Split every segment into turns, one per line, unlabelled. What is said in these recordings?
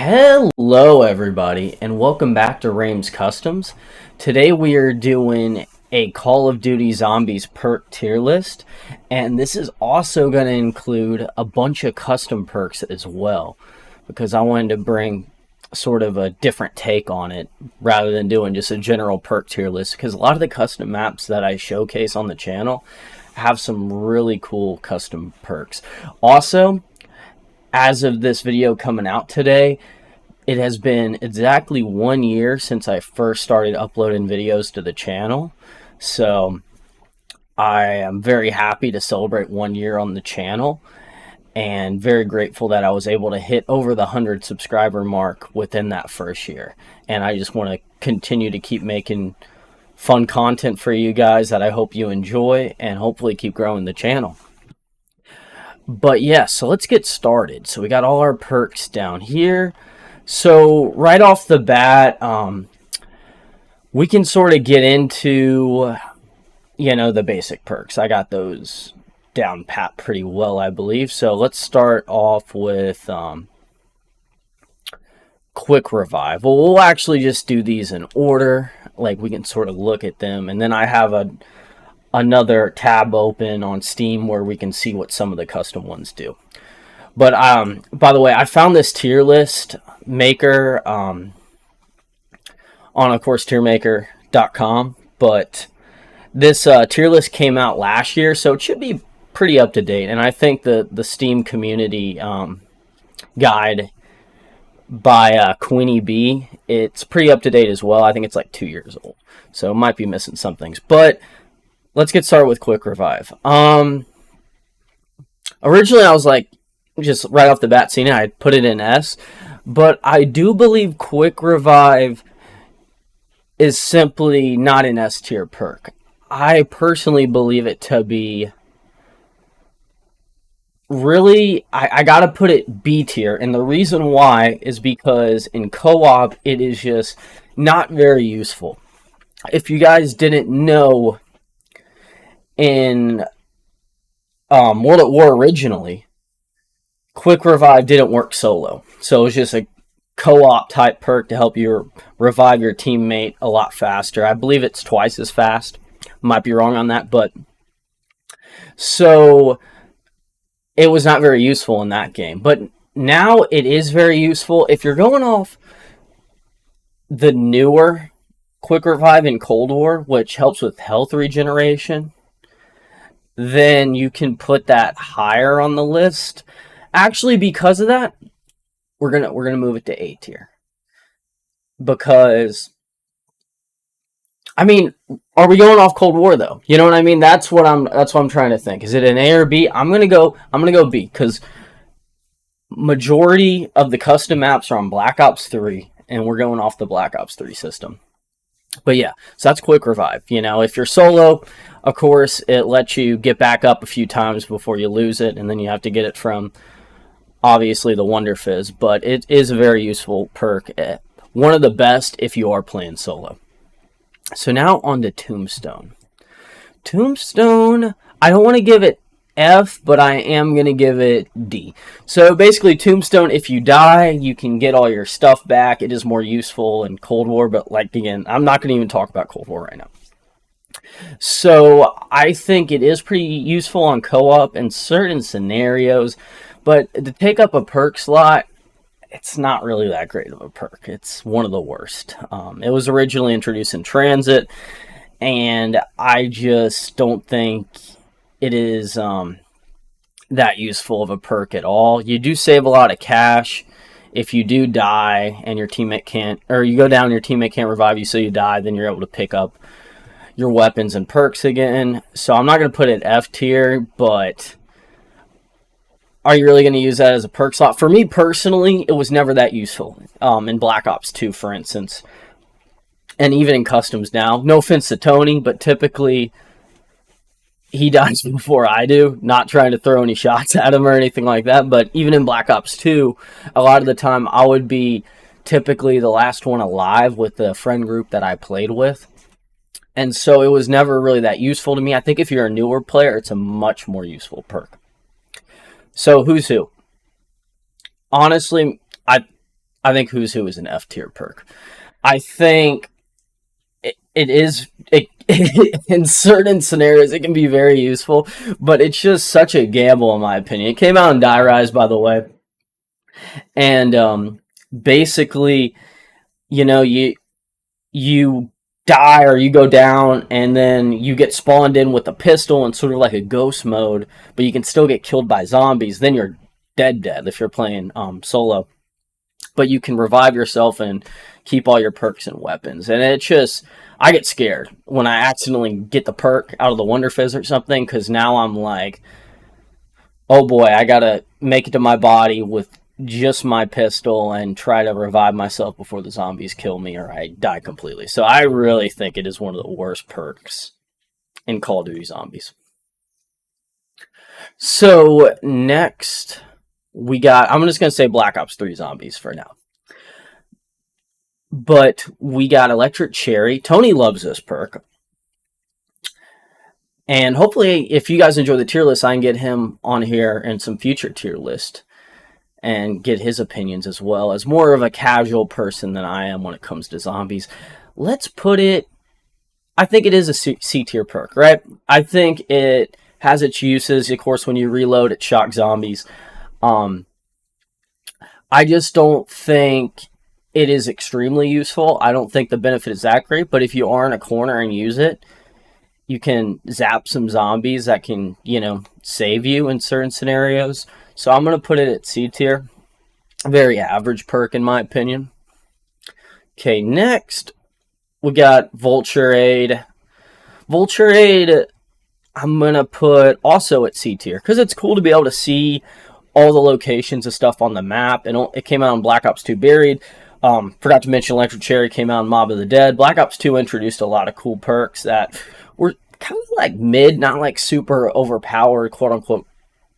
Hello everybody and welcome back to Rame's Customs. Today we are doing a Call of Duty Zombies perk tier list, and this is also going to include a bunch of custom perks as well, because I wanted to bring sort of a different take on it rather than doing just a general perk tier list, because a lot of the custom maps that I showcase on the channel have some really cool custom perks. Also, as of this video coming out today, it has been exactly 1 year since I first started uploading videos to the channel. So I am very happy to celebrate 1 year on the channel, and very grateful that I was able to hit over the 100 subscriber mark within that first year. And I just want to continue to keep making fun content for you guys that I hope you enjoy, and hopefully keep growing the channel. But yeah, so let's get started. So we got all our perks down here. So right off the bat, we can sort of get into, the basic perks. I got those down pat pretty well, I believe. So let's start off with Quick Revive. Well, we'll actually just do these in order. Like, we can sort of look at them. And then I have another tab open on Steam where we can see what some of the custom ones do. But by the way, I found this tier list maker on, of course, tiermaker.com, but this tier list came out last year, so it should be pretty up to date. And I think the Steam community guide by Queenie B, it's pretty up to date as well. I think it's like 2 years old, so it might be missing some things, but let's get started with Quick Revive. Originally, I was like, just right off the bat seeing it, I put it in S. But I do believe Quick Revive is simply not an S tier perk. I personally believe it to be really, I gotta put it B tier. And the reason why is because in co-op, it is just not very useful. If you guys didn't know, in World at War originally, Quick Revive didn't work solo. So it was just a co-op type perk to help you revive your teammate a lot faster. I believe it's twice as fast. Might be wrong on that, but so it was not very useful in that game. But now it is very useful. If you're going off the newer Quick Revive in Cold War, which helps with health regeneration, then you can put that higher on the list. Actually, because of that, we're gonna move it to A tier. Because, I mean, are we going off Cold War though? You know what I mean? That's what I'm trying to think. Is it an A or B? I'm gonna go B, because majority of the custom maps are on Black Ops 3, and we're going off the Black Ops 3 system. But yeah, so that's Quick Revive. If you're solo, of course, it lets you get back up a few times before you lose it, and then you have to get it from, obviously, the Wonder Fizz. But it is a very useful perk. One of the best if you are playing solo. So now on to Tombstone. Tombstone, I don't want to give it F, but I am going to give it D. So basically, Tombstone, if you die, you can get all your stuff back. It is more useful in Cold War, but like, again, I'm not going to even talk about Cold War right now. So I think it is pretty useful on co-op in certain scenarios, but to take up a perk slot, it's not really that great of a perk. It's one of the worst. It was originally introduced in Transit, and I just don't think it is that useful of a perk at all. You do save a lot of cash if you do die and your teammate can't, or you go down and your teammate can't revive you, so you die, then you're able to pick up your weapons and perks again. So I'm not going to put it F tier, but are you really going to use that as a perk slot? For me personally, it was never that useful. In Black Ops 2, for instance, and even in Customs now. No offense to Tony, but typically he dies before I do. Not trying to throw any shots at him or anything like that, but even in Black Ops 2, a lot of the time I would be typically the last one alive with the friend group that I played with. And so it was never really that useful to me. I think if you're a newer player, it's a much more useful perk. So who's who? Honestly, I I think Who's Who is an F tier perk. I think it is in certain scenarios it can be very useful, but it's just such a gamble in my opinion. It came out in Die Rise, by the way, and basically, you die or you go down, and then you get spawned in with a pistol and sort of like a ghost mode, but you can still get killed by zombies. Then you're dead if you're playing solo. But you can revive yourself and keep all your perks and weapons. And it just, I get scared when I accidentally get the perk out of the Wonder Fizz or something, because now I'm like, oh boy, I gotta make it to my body with just my pistol and try to revive myself before the zombies kill me or I die completely. So I really think it is one of the worst perks in Call of Duty Zombies. So next we got, I'm just going to say Black Ops 3 Zombies for now. But we got Electric Cherry. Tony loves this perk. And hopefully, if you guys enjoy the tier list, I can get him on here in some future tier list and get his opinions as well, as more of a casual person than I am when it comes to zombies. Let's put it, I think it is a C tier perk, right? I think it has its uses. Of course, when you reload, it shocks zombies. I just don't think it is extremely useful. I don't think the benefit is that great, but if you are in a corner and use it, you can zap some zombies that can, save you in certain scenarios. So I'm going to put it at C tier. Very average perk in my opinion. Okay, next we got Vulture Aid. Vulture Aid, I'm going to put also at C tier because it's cool to be able to see all the locations of stuff on the map. It came out in Black Ops 2 Buried. Forgot to mention Electric Cherry came out in Mob of the Dead. Black Ops 2 introduced a lot of cool perks that were kind of like mid, not like super overpowered, quote-unquote,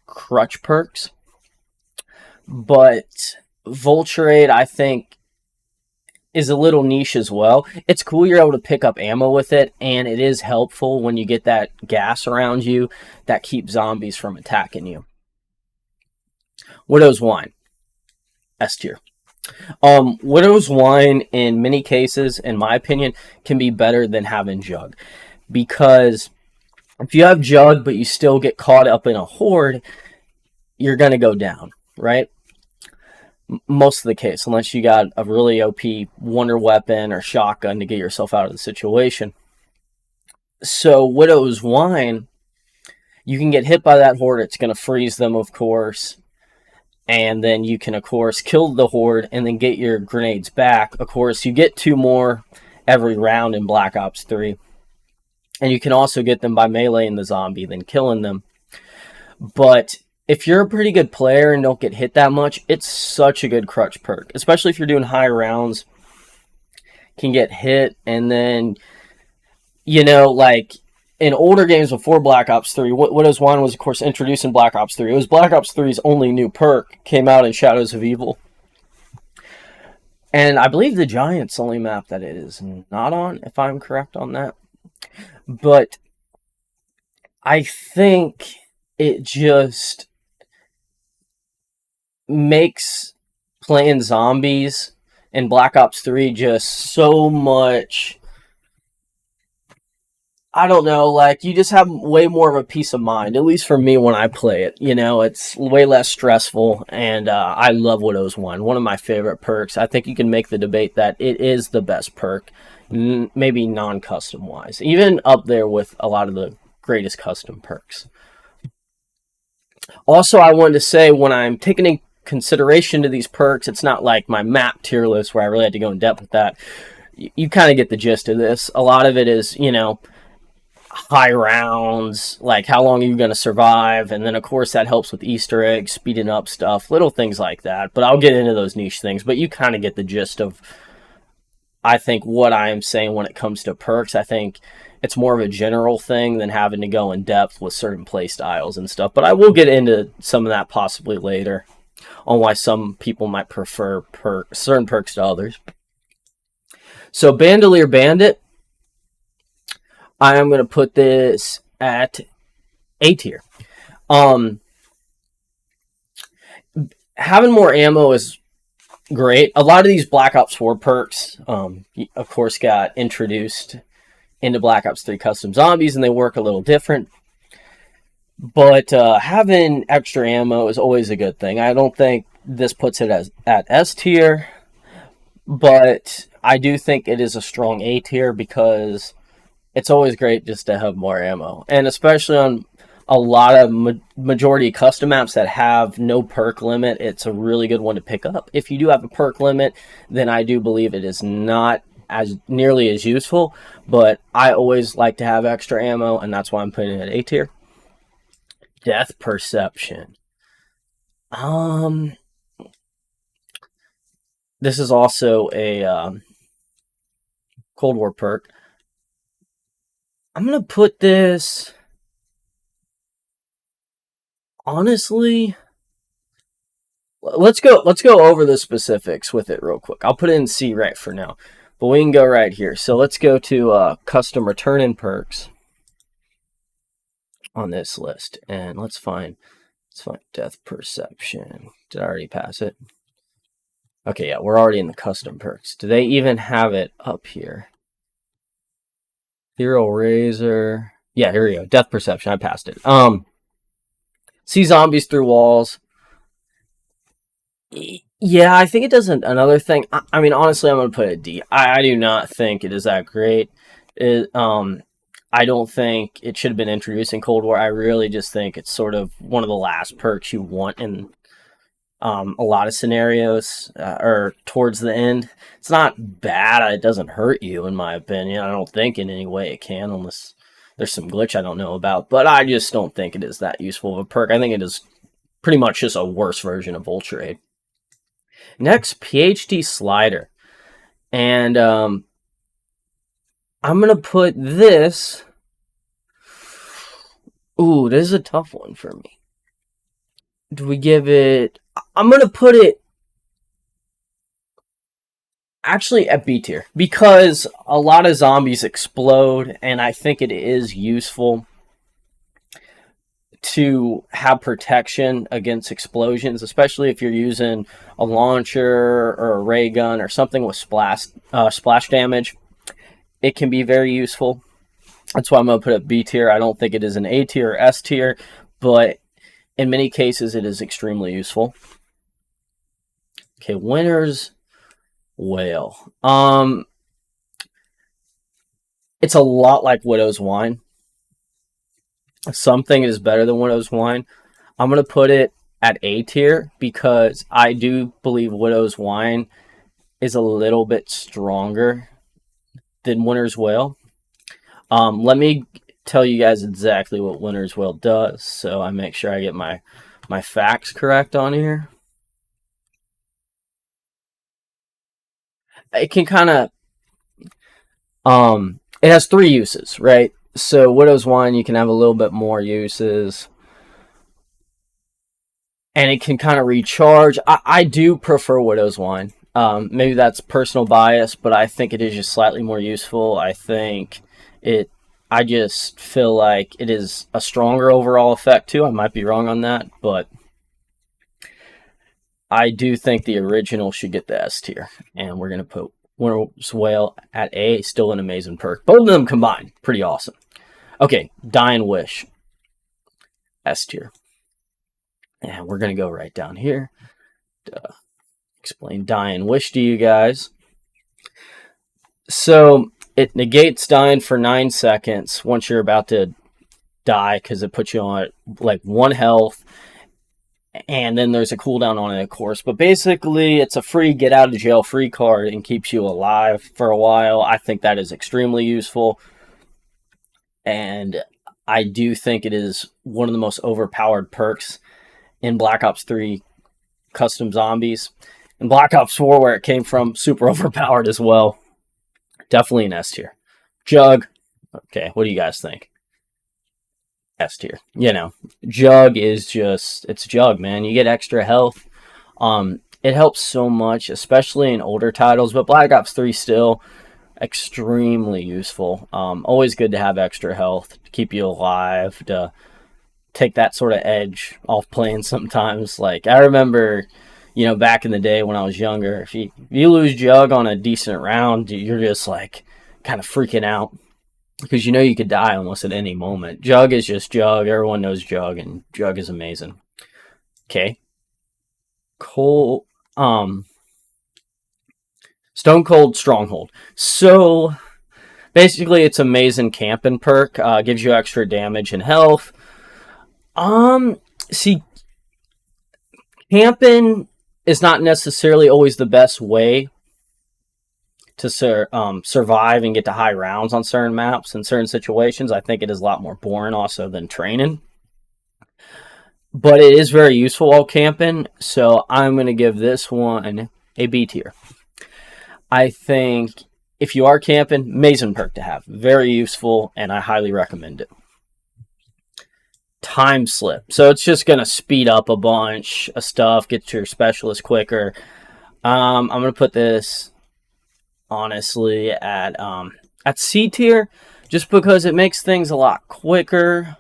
crutch perks. But Vulture Aid, I think, is a little niche as well. It's cool you're able to pick up ammo with it, and it is helpful when you get that gas around you that keeps zombies from attacking you. Widow's Wine, S tier. Widow's Wine, in many cases, in my opinion, can be better than having Jug. Because if you have Jug, but you still get caught up in a horde, you're going to go down, right? Most of the case, unless you got a really OP wonder weapon or shotgun to get yourself out of the situation. So Widow's Wine, you can get hit by that horde, it's going to freeze them, of course. And then you can, of course, kill the horde and then get your grenades back. Of course, you get 2 more every round in Black Ops 3. And you can also get them by meleeing the zombie, then killing them. But if you're a pretty good player and don't get hit that much, it's such a good crutch perk. Especially if you're doing high rounds. Can get hit and then, like in older games before Black Ops 3, Widow's Wine was, of course, introduced in Black Ops 3. It was Black Ops 3's only new perk. Came out in Shadows of Evil. And I believe the Giants only map that it is not on, if I'm correct on that. But I think it just makes playing zombies in Black Ops 3 just so much, I don't know, like, you just have way more of a peace of mind, at least for me when I play it. It's way less stressful, and I love Widow's Wine. One of my favorite perks. I think you can make the debate that it is the best perk, maybe non-custom wise. Even up there with a lot of the greatest custom perks. Also, I wanted to say, when I'm taking in consideration to these perks, it's not like my map tier list where I really had to go in depth with that. You kind of get the gist of this. A lot of it is, high rounds, like how long are you going to survive, and then of course that helps with Easter eggs, speeding up stuff, little things like that. But I'll get into those niche things, but you kind of get the gist of, I think, what I am saying when it comes to perks. I think it's more of a general thing than having to go in depth with certain play styles and stuff, but I will get into some of that possibly later on why some people might prefer certain perks to others. So Bandolier Bandit, I am going to put this at A tier. Having more ammo is great. A lot of these Black Ops 4 perks, of course, got introduced into Black Ops 3 Custom Zombies, and they work a little different. But having extra ammo is always a good thing. I don't think this puts it as at S tier, but I do think it is a strong A tier because it's always great just to have more ammo, and especially on a lot of majority custom maps that have no perk limit, it's a really good one to pick up. If you do have a perk limit, then I do believe it is not as nearly as useful, but I always like to have extra ammo, and that's why I'm putting it at A tier. Death perception. This is also a Cold War perk. I'm gonna put this, honestly, let's go over the specifics with it real quick. I'll put it in C right for now, but we can go right here. So let's go to custom return in perks on this list, and let's find death perception. Did I already pass it? Okay, yeah, we're already in the custom perks. Do they even have it up here? Hero Razor. Yeah, here we go. Death perception. I passed it. See zombies through walls. Yeah, I think it does another thing. I mean, honestly, I'm going to put it D. I do not think it is that great. I don't think it should have been introduced in Cold War. I really just think it's sort of one of the last perks you want in a lot of scenarios, or towards the end. It's not bad. It doesn't hurt you, in my opinion. I don't think in any way it can, unless there's some glitch I don't know about. But I just don't think it is that useful of a perk. I think it is pretty much just a worse version of Vulture Aid. Next, PhD Slider. And I'm going to put this... Ooh, this is a tough one for me. Do we give it... I'm going to put it actually at B tier, because a lot of zombies explode, and I think it is useful to have protection against explosions, especially if you're using a launcher or a ray gun or something with splash damage. It can be very useful. That's why I'm going to put it B tier. I don't think it is an A tier or S tier, but in many cases it is extremely useful. Okay, Winter's Wail. It's a lot like Widow's Wine. Something is better than Widow's Wine. I'm going to put it at A tier because I do believe Widow's Wine is a little bit stronger than Winter's Wail. Let me tell you guys exactly what Winter's Wail does, so I make sure I get my facts correct on here. It can kind of... it has 3 uses, right? So Widow's Wine, you can have a little bit more uses. And it can kind of recharge. I do prefer Widow's Wine. Maybe that's personal bias, but I think it is just slightly more useful. I just feel like it is a stronger overall effect too. I might be wrong on that, but I do think the original should get the S tier. And we're going to put Winter's Wail at A. Still an amazing perk. Both of them combined, pretty awesome. Okay, Dying Wish. S tier. And we're going to go right down here to explain Dying Wish to you guys. So it negates dying for 9 seconds once you're about to die, because it puts you on like 1 health. And then there's a cooldown on it, of course. But basically, it's a free get out of jail free card and keeps you alive for a while. I think that is extremely useful. And I do think it is one of the most overpowered perks in Black Ops 3 Custom Zombies. And Black Ops 4, where it came from, super overpowered as well. Definitely an S tier. Jug. Okay, what do you guys think? S tier. You know, Jug is just... it's Jug, man. You get extra health. It helps so much, especially in older titles. But Black Ops 3 still extremely useful. Always good to have extra health to keep you alive, to take that sort of edge off playing sometimes. Like, I remember, You know, back in the day when I was younger, if you lose Jug on a decent round, you're just like kind of freaking out because you know you could die almost at any moment. Jug is just Jug. Everyone knows Jug, and Jug is amazing. Okay, Cold, Stone Cold Stronghold. So basically, it's amazing camping perk. Gives you extra damage and health. See, camping is not necessarily always the best way to survive and get to high rounds on certain maps in certain situations. I think it is a lot more boring also than training. But it is very useful while camping, so I'm going to give this one a B tier. I think if you are camping, amazing perk to have. Very useful, and I highly recommend it. Time slip. So it's just going to speed up a bunch of stuff, get to your specialist quicker. I'm going to put this, honestly, at C tier, just because it makes things a lot quicker.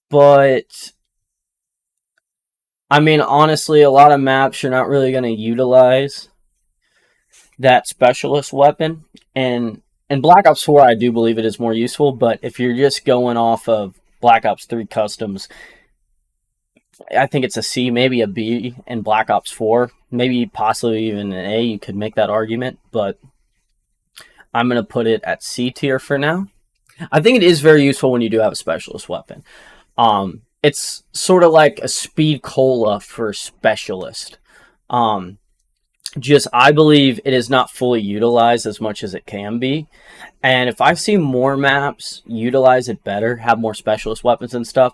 But I mean, honestly, a lot of maps you're not really going to utilize that specialist weapon. And in Black Ops 4, I do believe it is more useful. But if you're just going off of Black Ops 3 customs, I think it's a C, maybe a B in Black Ops 4. Maybe possibly even an A. You could make that argument. But I'm going to put it at C tier for now. I think it is very useful when you do have a specialist weapon. It's sort of like a speed cola for specialist. Just I believe it is not fully utilized as much as it can be. And if I see more maps utilize it better, have more specialist weapons and stuff,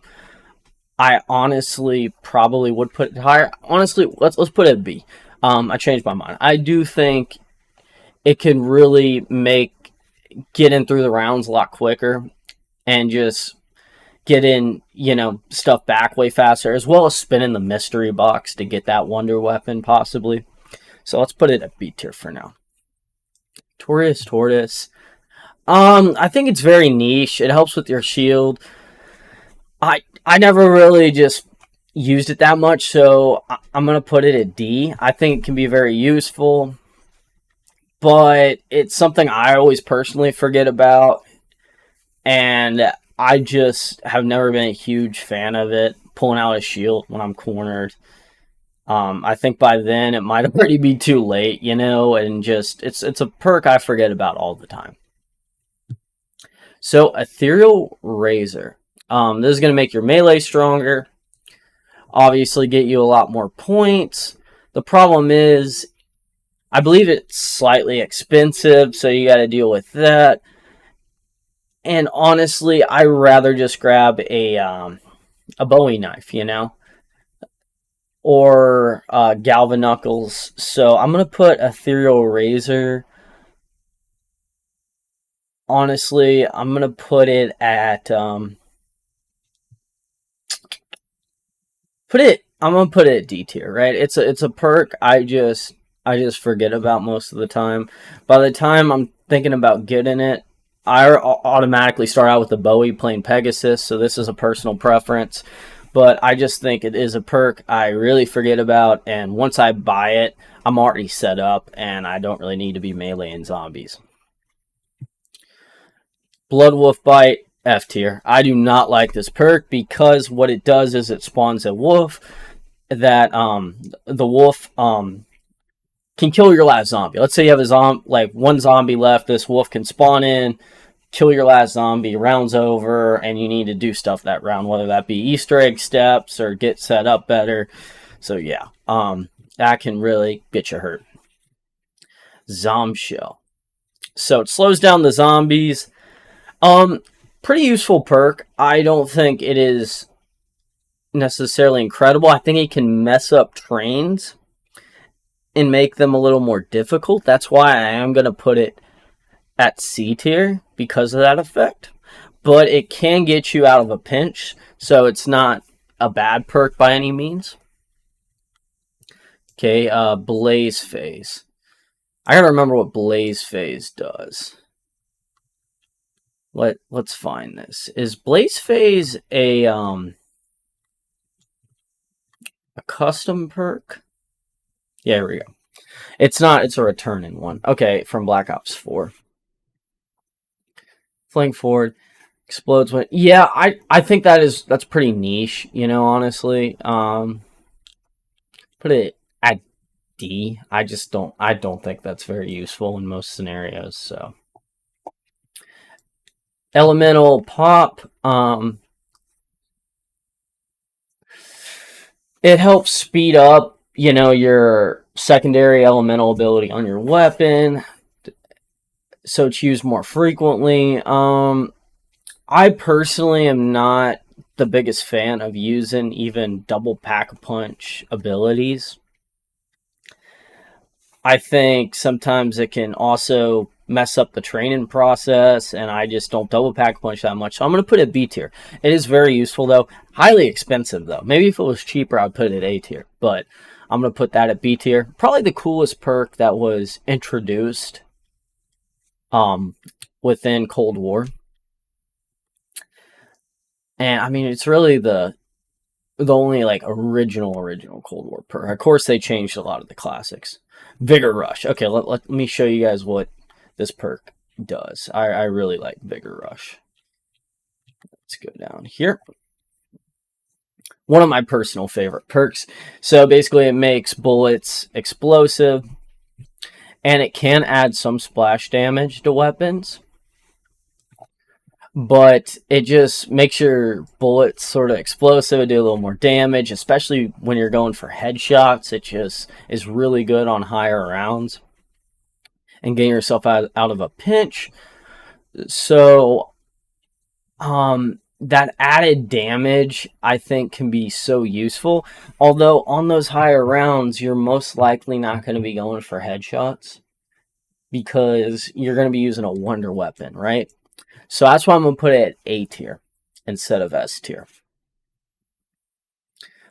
I honestly probably would put it higher. Honestly, let's put it at B. I changed my mind. I do think it can really make getting through the rounds a lot quicker and just get in, stuff back way faster, as well as spinning the mystery box to get that wonder weapon, possibly. So let's put it at B tier for now. Tortoise. I think it's very niche. It helps with your shield. I never really just used it that much, so I'm going to put it at D. I think it can be very useful, but it's something I always personally forget about, and I just have never been a huge fan of it, pulling out a shield when I'm cornered. I think by then it might already be too late, and just it's a perk I forget about all the time. So, Ethereal Razor. This is going to make your melee stronger, obviously get you a lot more points. The problem is, I believe it's slightly expensive, so you got to deal with that. And honestly, I'd rather just grab a Bowie knife, or Galvanuckles. So I'm going to put Ethereal Razor. Honestly, I'm going to put it at... I'm going to put it at D tier, right? It's a perk I just forget about most of the time. By the time I'm thinking about getting it, I automatically start out with the Bowie playing Pegasus, so this is a personal preference. But I just think it is a perk I really forget about, and once I buy it, I'm already set up, and I don't really need to be meleeing zombies. Blood Wolf Bite, F tier. I do not like this perk because what it does is it spawns a wolf that the wolf can kill your last zombie. Let's say you have one zombie left, this wolf can spawn in, kill your last zombie, round's over, and you need to do stuff that round, whether that be Easter egg steps or get set up better. So yeah, that can really get you hurt. Zombshell. So it slows down the zombies. Pretty useful perk. I don't think it is necessarily incredible. I think it can mess up trains and make them a little more difficult. That's why I am going to put it at C tier because of that effect. But it can get you out of a pinch, so it's not a bad perk by any means. Okay, Blaze Phase. I gotta remember what Blaze Phase does. Let's find this. Is Blaze Phase a A custom perk? Yeah, here we go. It's not, it's a returning one. Okay, from Black Ops 4. Flank forward, explodes when yeah, I think that's pretty niche, honestly. Put it at D. I don't think that's very useful in most scenarios, so. Elemental pop, it helps speed up, your secondary elemental ability on your weapon, so it's used more frequently. I personally am not the biggest fan of using even double pack punch abilities. I think sometimes it can also mess up the training process, and I just don't double pack punch that much. So I'm going to put it B tier. It is very useful, though. Highly expensive, though. Maybe if it was cheaper, I'd put it A tier. But I'm going to put that at B tier. Probably the coolest perk that was introduced within Cold War. And, I mean, it's really the only, like, original Cold War perk. Of course, they changed a lot of the classics. Vigor Rush. Okay, let me show you guys what this perk does. I really like Vigor Rush. Let's go down here. One of my personal favorite perks. So basically it makes bullets explosive, and it can add some splash damage to weapons, but it just makes your bullets sort of explosive, do a little more damage, especially when you're going for headshots. It just is really good on higher rounds and getting yourself out of a pinch. So that added damage, I think, can be so useful. Although on those higher rounds, you're most likely not going to be going for headshots because you're going to be using a wonder weapon, right? So that's why I'm going to put it at A tier instead of S tier.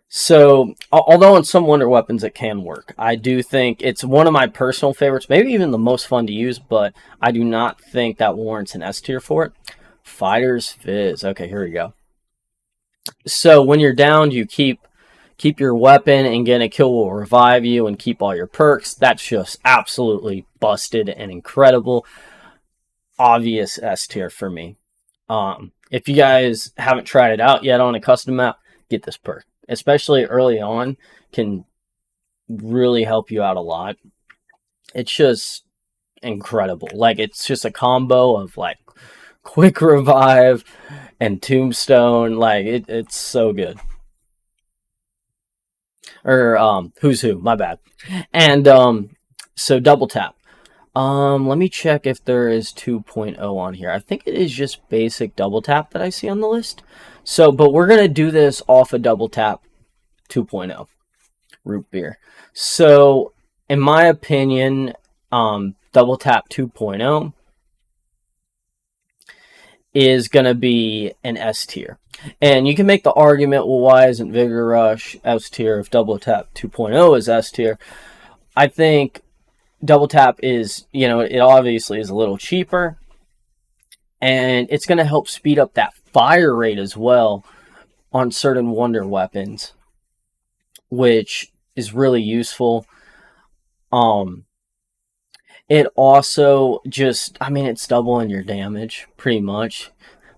So, although on some wonder weapons it can work, I do think it's one of my personal favorites, maybe even the most fun to use, but I do not think that warrants an S tier for it. Fighter's Fizz. Okay, here we go. So when you're downed, you keep your weapon, and getting a kill will revive you and keep all your perks. That's just absolutely busted and incredible. Obvious S tier for me. If you guys haven't tried it out yet on a custom map, get this perk. Especially early on, can really help you out a lot. It's just incredible. Like, it's just a combo of, like, quick revive and tombstone. Like, it's so good. Or who's who, my bad. And so double tap. Let me check if there is 2.0 on here. I think it is just basic double tap that I see on the list. So, but we're gonna do this off a double tap 2.0 root beer. So, in my opinion, double tap 2.0 is going to be an S tier. And you can make the argument, well, why isn't Vigor Rush S tier if Double Tap 2.0 is S tier? I think Double Tap is, it obviously is a little cheaper, and it's going to help speed up that fire rate as well on certain wonder weapons, which is really useful. It also just, it's doubling your damage pretty much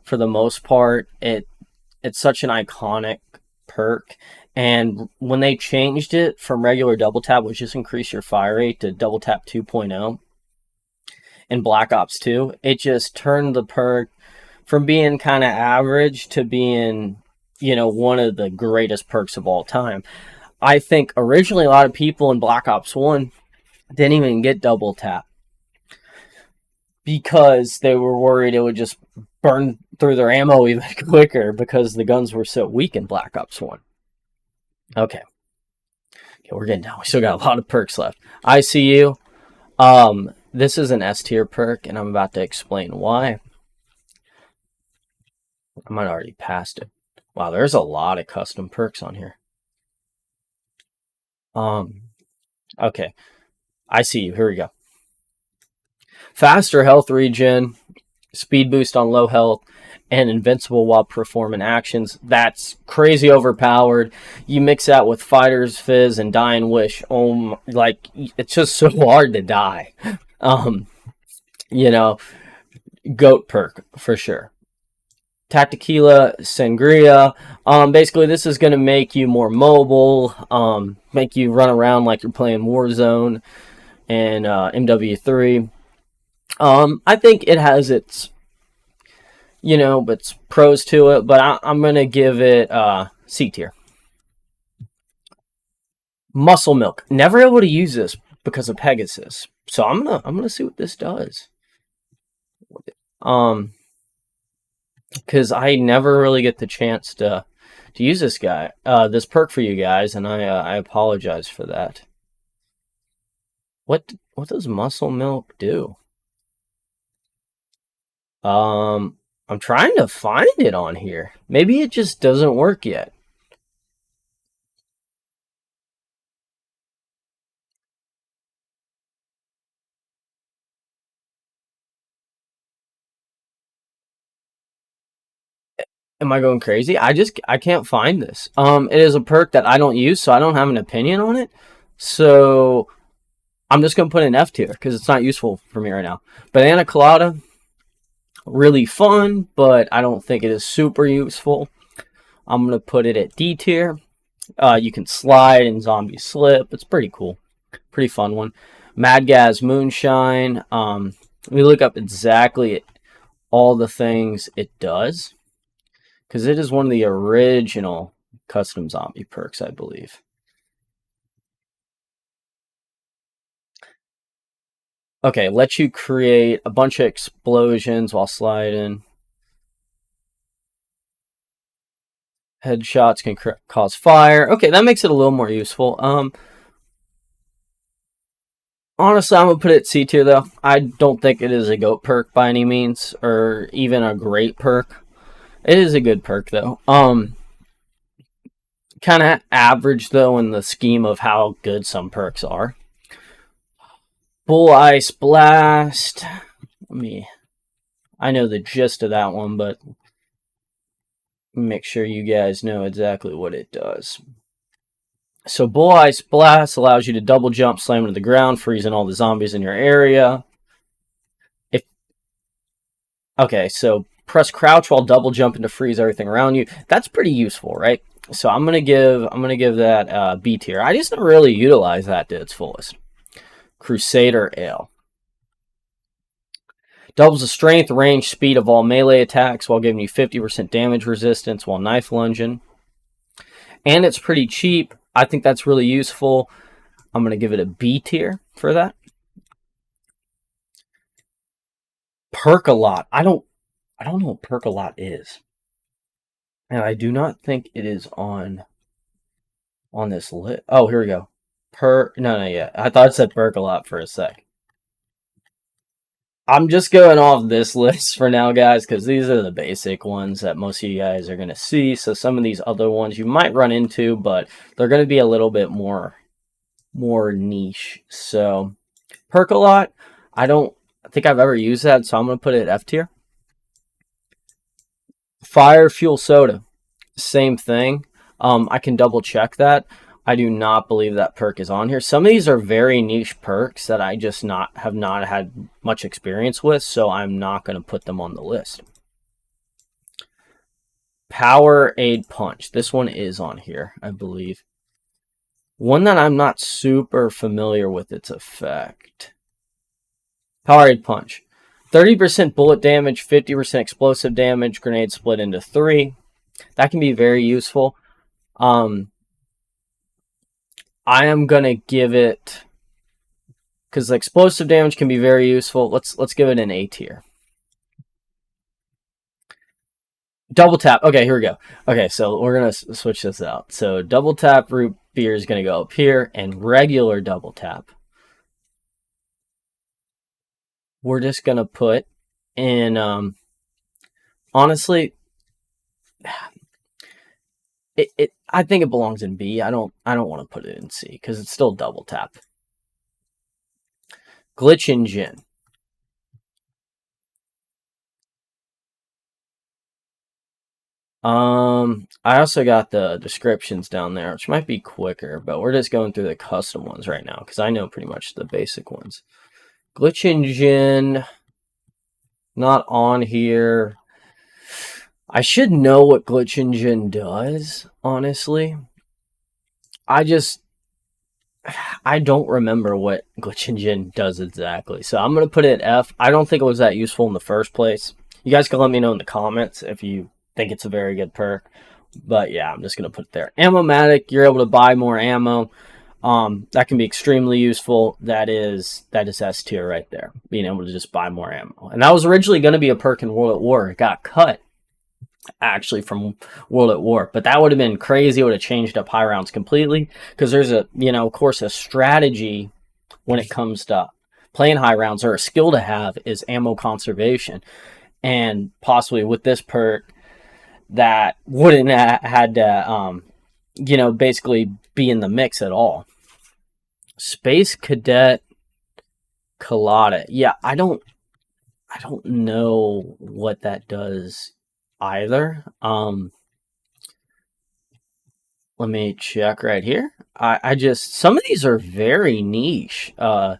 for the most part. It's such an iconic perk. And when they changed it from regular double tap, which just increase your fire rate, to double tap 2.0 in Black Ops 2, it just turned the perk from being kind of average to being, one of the greatest perks of all time. I think originally a lot of people in Black Ops 1 didn't even get double tap because they were worried it would just burn through their ammo even quicker because the guns were so weak in Black Ops 1. Okay, we're getting down. We still got a lot of perks left. ICU. This is an S tier perk, and I'm about to explain why. I might already passed it. Wow, there's a lot of custom perks on here. Okay. ICU, here we go. Faster health regen, speed boost on low health, and invincible while performing actions. That's crazy overpowered. You mix that with Fighter's Fizz and Dying Wish. Like it's just so hard to die. Um, you know, goat perk for sure. Tactequila Sangria. Basically, this is going to make you more mobile, make you run around like you're playing Warzone and MW3. I think it has its, its pros to it, but I'm going to give it C tier. Muscle Milk. Never able to use this because of Pegasus. So I'm gonna see what this does. Um, because I never really get the chance to use this perk for you guys, and I apologize for that. What does Muscle Milk do? I'm trying to find it on here. Maybe it just doesn't work yet. Am I going crazy? I can't find this. It is a perk that I don't use, so I don't have an opinion on it. So I'm just gonna put an F tier because it's not useful for me right now. Banana colada, really fun, but I don't think it is super useful. I'm gonna put it at D tier. You can slide and zombie slip. It's pretty cool, pretty fun one. Mad Gas Moonshine. We look up exactly all the things it does because it is one of the original custom zombie perks, I believe. Okay, let you create a bunch of explosions while sliding. Headshots can cause fire. Okay, that makes it a little more useful. Honestly, I'm gonna put it C tier though. I don't think it is a goat perk by any means, or even a great perk. It is a good perk though. Kind of average though in the scheme of how good some perks are. Bull Ice Blast. I know the gist of that one, but make sure you guys know exactly what it does. So Bull Ice Blast allows you to double jump, slam into the ground, freezing all the zombies in your area. Okay, so press crouch while double jumping to freeze everything around you. That's pretty useful, right? So I'm gonna give that B tier. I just don't really utilize that to its fullest. Crusader Ale doubles the strength, range, speed of all melee attacks while giving you 50% damage resistance while knife lunging. And it's pretty cheap. I think that's really useful. I'm gonna give it a B tier for that. Perk-a-lot. I don't know what Perk-a-lot is. And I do not think it is on this list. Oh, here we go. No, yeah. I thought it said Perk-a-lot for a sec. I'm just going off this list for now, guys, because these are the basic ones that most of you guys are going to see. So some of these other ones you might run into, but they're going to be a little bit more niche. So Perk-a-lot, I don't think I've ever used that, so I'm going to put it at F tier. Fire Fuel Soda, same thing. I can double check that. I do not believe that perk is on here. Some of these are very niche perks that I just have not had much experience with, so I'm not going to put them on the list. Powerade Punch. This one is on here, I believe. One that I'm not super familiar with its effect. Powerade Punch. 30% bullet damage, 50% explosive damage, grenade split into 3. That can be very useful. I am gonna give it, because the explosive damage can be very useful. Let's give it an A tier. Double tap. Okay, here we go. Okay, so we're gonna switch this out. So double tap root beer is gonna go up here, and regular double tap, we're just gonna put in. Honestly, I think it belongs in B. I don't want to put it in C because it's still double tap. Glitch and Gin. I also got the descriptions down there, which might be quicker, but we're just going through the custom ones right now because I know pretty much the basic ones. Glitch engine, not on here. I should know what glitch engine does, honestly. I don't remember what glitch engine does exactly. So I'm going to put it at F. I don't think it was that useful in the first place. You guys can let me know in the comments if you think it's a very good perk. But yeah, I'm just going to put it there. Ammo-matic, you're able to buy more ammo. That can be extremely useful. That is S tier right there. Being able to just buy more ammo. And that was originally going to be a perk in World at War. It got cut actually from World at War, but that would have been crazy. It would have changed up high rounds completely because there's a, of course, a strategy when it comes to playing high rounds, or a skill to have is ammo conservation. And possibly with this perk, that wouldn't had to, basically be in the mix at all. Space Cadet Colada. Yeah, I don't know what that does either. Let me check right here. I just, some of these are very niche. I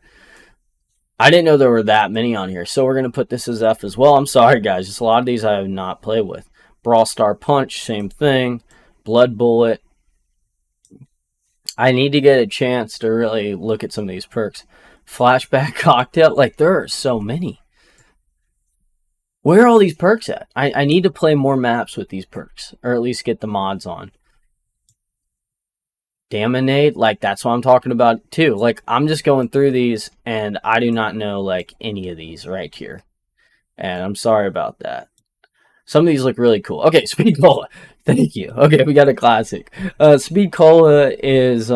didn't know there were that many on here, so we're gonna put this as F as well. I'm sorry, guys. Just a lot of these I have not played with. Brawl Star Punch, same thing. Blood Bullet. I need to get a chance to really look at some of these perks. Flashback Cocktail. Like, there are so many. Where are all these perks at? I need to play more maps with these perks, or at least get the mods on. Daminate, like, that's what I'm talking about too. Like, I'm just going through these and I do not know like any of these right here, and I'm sorry about that. Some of these look really cool. Okay, Speed Cola. Thank you. Okay, we got a classic. Speed Cola is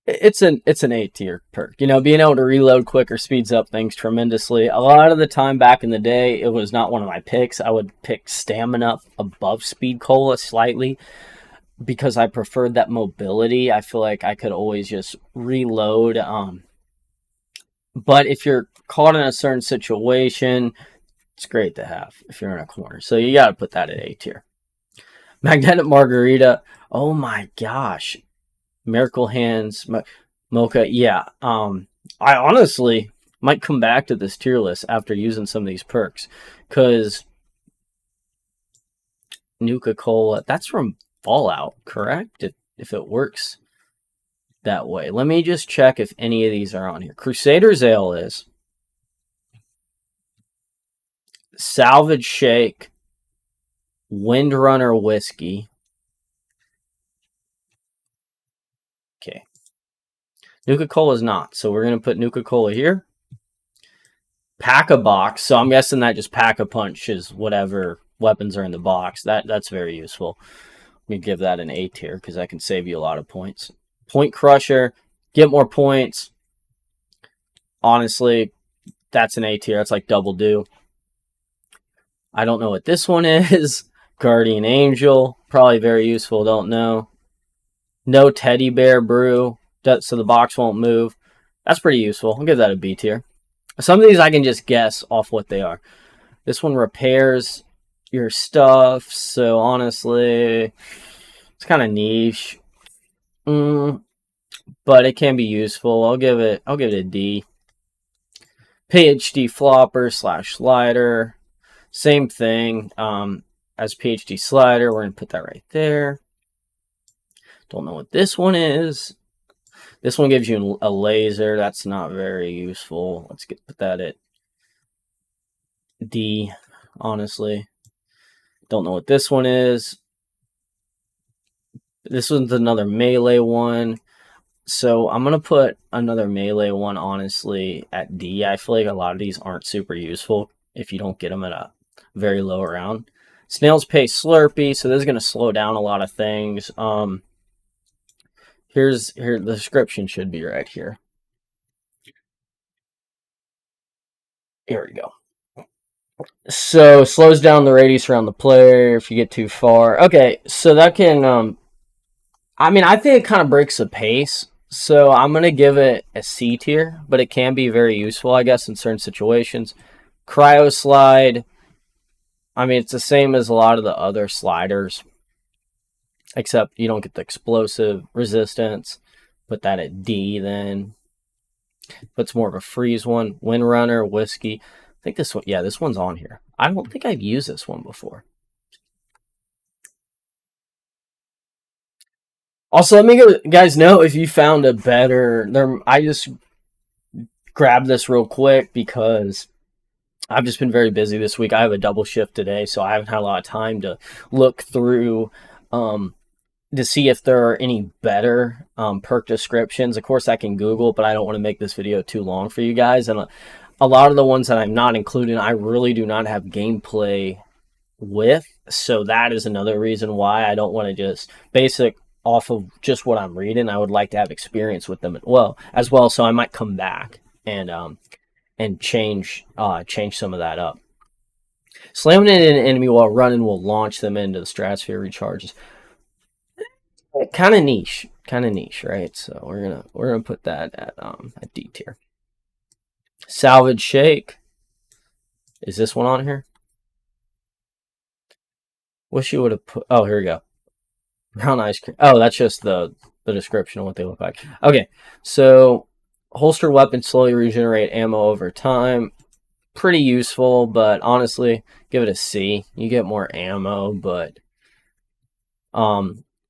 it's an A tier perk. Being able to reload quicker speeds up things tremendously. A lot of the time back in the day, it was not one of my picks. I would pick Stamina above Speed Cola slightly, because I preferred that mobility. I feel like I could always just reload. But if you're caught in a certain situation, it's great to have if you're in a corner. So you got to put that at A tier. Magnetic Margarita. Oh my gosh. Miracle Hands. Mocha. Yeah. I honestly might come back to this tier list after using some of these perks. Because Nuka-Cola, that's from Fallout, correct? If it works that way. Let me just check if any of these are on here. Crusader's Ale is. Salvage Shake. Windrunner Whiskey. Okay. Nuka-Cola is not, so we're going to put Nuka-Cola here. Pack-a-Box, so I'm guessing that just Pack-a-Punch is whatever weapons are in the box. That's very useful. We give that an A tier because that can save you a lot of points. Point Crusher, get more points. Honestly, that's an A tier. That's like double do. I don't know what this one is. Guardian Angel, probably very useful. Don't know. No Teddy Bear Brew, so the box won't move. That's pretty useful. I'll give that a B tier. Some of these I can just guess off what they are. This one repairs your stuff, so honestly, it's kind of niche. But it can be useful. I'll give it a D. PhD Flopper / Slider. Same thing as PhD Slider. We're going to put that right there. Don't know what this one is. This one gives you a laser. That's not very useful. Let's put that at D, honestly. Don't know what this one is. This one's another melee one. So I'm going to put another melee one, honestly, at D. I feel like a lot of these aren't super useful if you don't get them at a very low round. Snail's Pace Slurpee. So this is going to slow down a lot of things. Here, the description should be right here. Here we go. So, slows down the radius around the player if you get too far. Okay, so that can, I think it kind of breaks the pace. So, I'm going to give it a C tier, but it can be very useful, I guess, in certain situations. Cryo Slide. I mean, it's the same as a lot of the other sliders, except you don't get the explosive resistance. Put that at D then. Puts more of a freeze one. Windrunner, whiskey. I think this one, yeah, this one's on here. I don't think I've used this one before. Also, let me guys know if you found a better. I just grabbed this real quick because I've just been very busy this week. I have a double shift today, so I haven't had a lot of time to look through to see if there are any better perk descriptions. Of course, I can Google, but I don't want to make this video too long for you guys. And a lot of the ones that I'm not including, I really do not have gameplay with. So that is another reason why I don't want to just basic off of just what I'm reading. I would like to have experience with them as well. So I might come back and change some of that up. Slamming in an enemy while running will launch them into the stratosphere recharges. Kind of niche, right? So we're gonna put that at D tier. Salvage shake. Is this one on here? Wish you would have put. Oh, here we go. Brown ice cream. Oh, that's just the description of what they look like. Okay, so holster weapons slowly regenerate ammo over time. Pretty useful, but honestly, give it a C. You get more ammo, but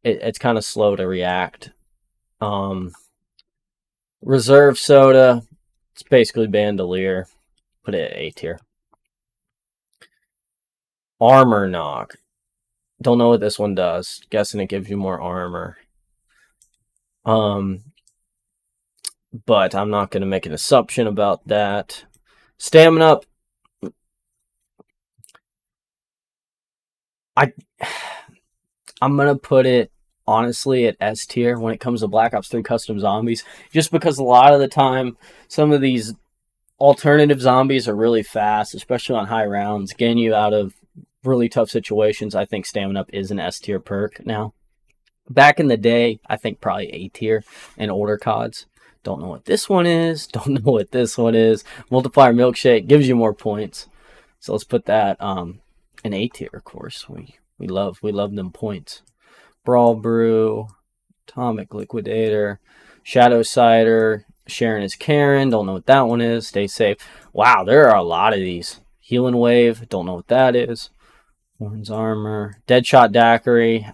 it's kind of slow to react. Reserve soda. It's basically bandolier. Put it at A tier. Armor knock. Don't know what this one does. Guessing it gives you more armor. But I'm not going to make an assumption about that. Stamina up. I'm going to put it, honestly, at S tier when it comes to Black Ops 3 Custom Zombies. Just because a lot of the time, some of these alternative zombies are really fast, especially on high rounds, getting you out of really tough situations. I think Stamina Up is an S tier perk now. Back in the day, I think probably A tier and older CODs. Don't know what this one is. Don't know what this one is. Multiplier milkshake gives you more points. So let's put that in A tier, of course. We love them points. Brawl Brew, Atomic Liquidator, Shadow Cider, Sharon is Karen. Don't know what that one is. Stay safe. Wow, there are a lot of these. Healing Wave. Don't know what that is. Horns Armor. Deadshot Daiquiri.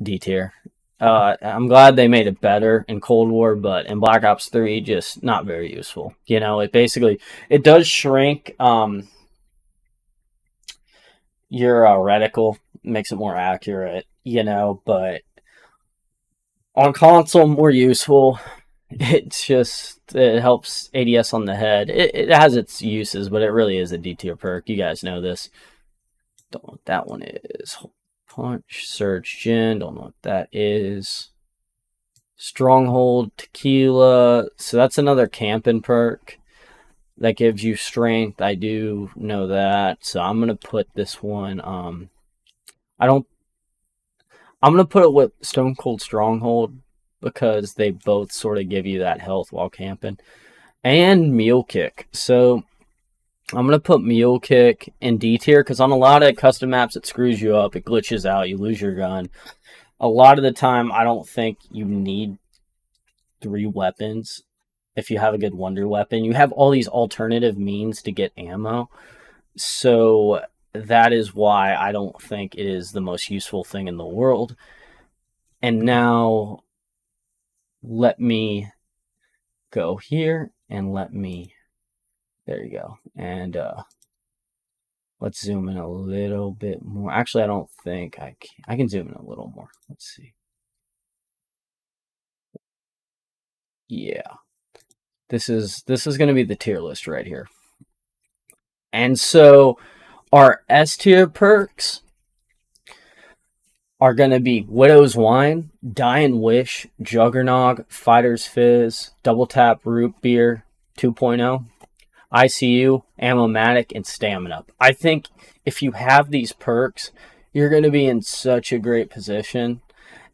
D tier. I'm glad they made it better in Cold War, but in Black Ops 3, just not very useful. You know, it does shrink your reticle, makes it more accurate, you know, but on console, more useful. It helps ADS on the head. It has its uses, but it really is a D tier perk. You guys know this. Don't know what that one is. Punch, Surge Gin, don't know what that is. Stronghold, Tequila. So that's another camping perk that gives you strength. I do know that. So I'm going to put this one. I'm going to put it with Stone Cold Stronghold because they both sort of give you that health while camping. And Mule Kick. So I'm going to put Mule Kick in D tier because on a lot of custom maps, it screws you up. It glitches out. You lose your gun. A lot of the time, I don't think you need 3 weapons if you have a good wonder weapon. You have all these alternative means to get ammo. So that is why I don't think it is the most useful thing in the world. And now let me go here and there you go. And let's zoom in a little bit more. Actually, I don't think I can zoom in a little more. Let's see. Yeah. This is going to be the tier list right here. And so our S tier perks are going to be Widow's Wine, Dying Wish, Juggernog, Fighter's Fizz, Double Tap Root Beer 2.0, ICU, Ammomatic, and Stamina Up. I think if you have these perks, you're going to be in such a great position.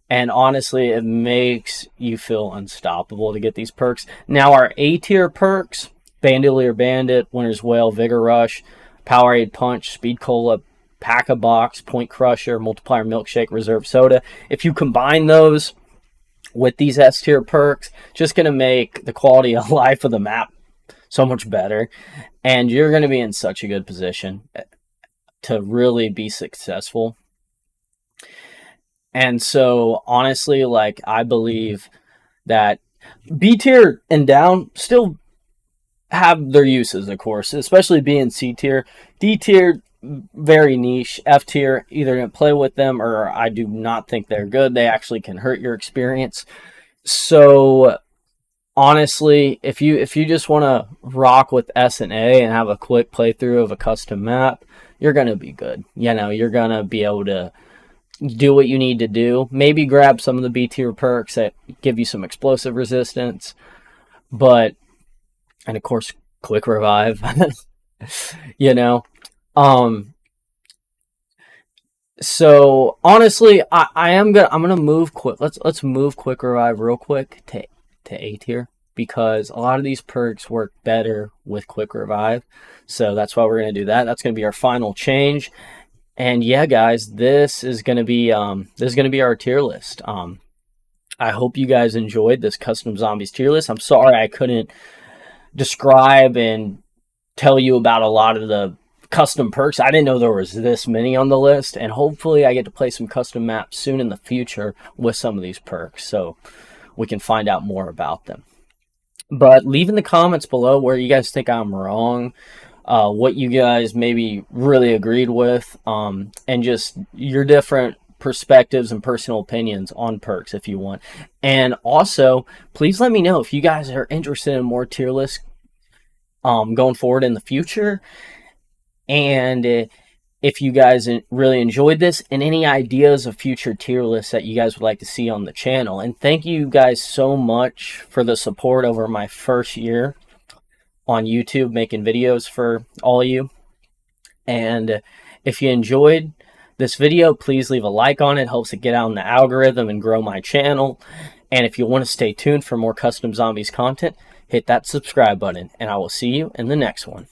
And honestly, it makes you feel unstoppable to get these perks. Now, our A tier perks, Bandolier Bandit, Winter's Wail, Vigor Rush, Powerade Punch, Speed Cola, Pack-a-Box, Point Crusher, Multiplier Milkshake, Reserve Soda. If you combine those with these S tier perks, just going to make the quality of life of the map so much better. And you're going to be in such a good position to really be successful. And so, honestly, like, I believe that B tier and down still have their uses, of course, especially being C tier. D tier, very niche. F tier, either gonna play with them or I do not think they're good. They actually can hurt your experience. So honestly, if you just want to rock with S and A and have a quick playthrough of a custom map, you're gonna be good. You know, you're gonna be able to do what you need to do. Maybe grab some of the B tier perks that give you some explosive resistance, and of course, quick revive. you know, So honestly, I'm gonna move quick. Let's move quick revive real quick to A tier, because a lot of these perks work better with quick revive. So that's why we're gonna do that. That's gonna be our final change. And yeah, guys, this is gonna be our tier list. I hope you guys enjoyed this custom zombies tier list. I'm sorry I couldn't describe and tell you about a lot of the custom perks. I didn't know there was this many on the list, and hopefully I get to play some custom maps soon in the future with some of these perks, so we can find out more about them. But leave in the comments below where you guys think I'm wrong, what you guys maybe really agreed with, and just your different perspectives and personal opinions on perks if you want. And also, please let me know if you guys are interested in more tier lists going forward in the future. And if you guys really enjoyed this, and any ideas of future tier lists that you guys would like to see on the channel. And thank you guys so much for the support over my first year on YouTube making videos for all of you. And if you enjoyed this video, please leave a like on it. It helps it get out in the algorithm and grow my channel. And if you want to stay tuned for more custom zombies content, hit that subscribe button, and I will see you in the next one.